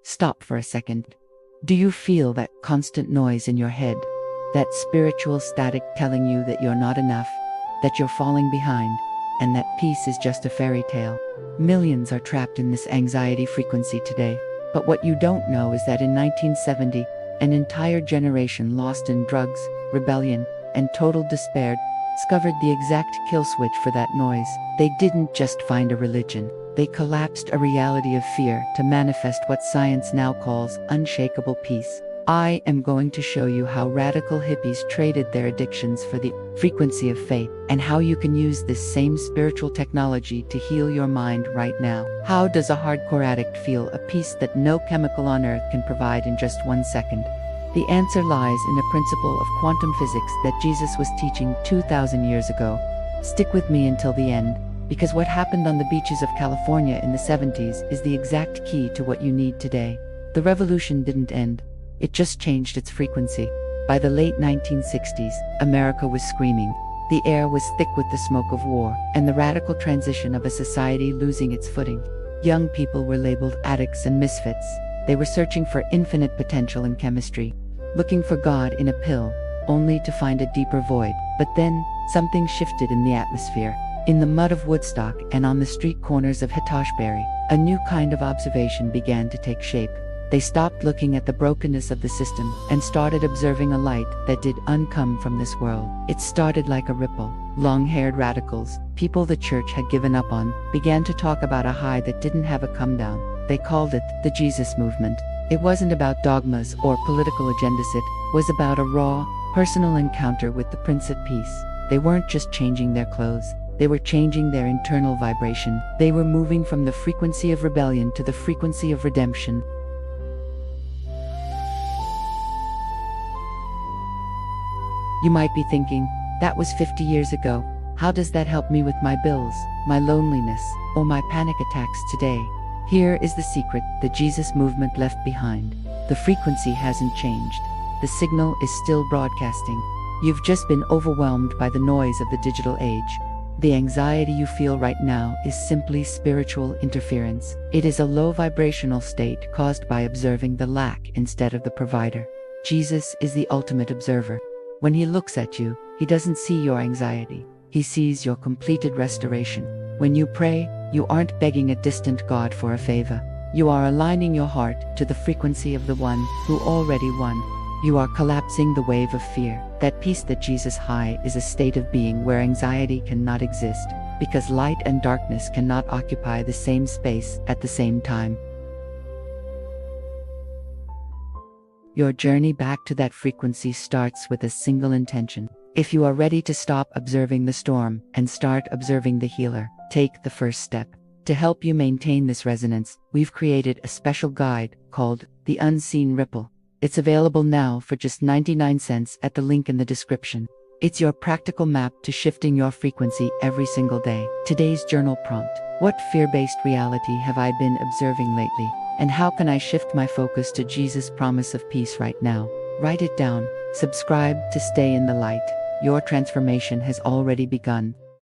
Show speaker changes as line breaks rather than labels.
Stop for a second. Do you feel that constant noise in your head? That spiritual static telling you that you're not enough, that you're falling behind, and that peace is just a fairy tale? Millions are trapped in this anxiety frequency today. But what you don't know is that in 1970, an entire generation lost in drugs, rebellion, and total despair discovered the exact kill switch for that noise. They didn't just find a religion. They collapsed a reality of fear to manifest what science now calls unshakable peace. I am going to show you how radical hippies traded their addictions for the frequency of faith, and how you can use this same spiritual technology to heal your mind right now. How does a hardcore addict feel a peace that no chemical on earth can provide in just 1 second? The answer lies in a principle of quantum physics that Jesus was teaching 2,000 years ago. Stick with me until the end, because what happened on the beaches of California in the 70s is the exact key to what you need today. The revolution didn't end. It just changed its frequency. By the late 1960s, America was screaming. The air was thick with the smoke of war, and the radical transition of a society losing its footing. Young people were labeled addicts and misfits. They were searching for infinite potential in chemistry, looking for God in a pill, only to find a deeper void. But then, something shifted in the atmosphere. In the mud of Woodstock and on the street corners of Haight-Ashbury, a new kind of observation began to take shape. They stopped looking at the brokenness of the system and started observing a light that did come from this world. It started like a ripple. Long-haired radicals, people the church had given up on, began to talk about a high that didn't have a come-down. They called it the Jesus movement. It wasn't about dogmas or political agendas, it was about a raw, personal encounter with the Prince of Peace. They weren't just changing their clothes. They were changing their internal vibration. They were moving from the frequency of rebellion to the frequency of redemption. You might be thinking, that was 50 years ago. How does that help me with my bills, my loneliness, or my panic attacks today? Here is the secret the Jesus movement left behind. The frequency hasn't changed. The signal is still broadcasting. You've just been overwhelmed by the noise of the digital age. The anxiety you feel right now is simply spiritual interference. It is a low vibrational state caused by observing the lack instead of the provider. Jesus is the ultimate observer. When he looks at you, he doesn't see your anxiety. He sees your completed restoration. When you pray, you aren't begging a distant God for a favor. You are aligning your heart to the frequency of the one who already won. You are collapsing the wave of fear. That peace that Jesus high is a state of being where anxiety cannot exist, because light and darkness cannot occupy the same space at the same time. Your journey back to that frequency starts with a single intention. If you are ready to stop observing the storm and start observing the healer, take the first step. To help you maintain this resonance, we've created a special guide called The Unseen Ripple. It's available now for just 99 cents at the link in the description. It's your practical map to shifting your frequency every single day. Today's journal prompt: what fear-based reality have I been observing lately? And how can I shift my focus to Jesus' promise of peace right now? Write it down. Subscribe to stay in the light. Your transformation has already begun.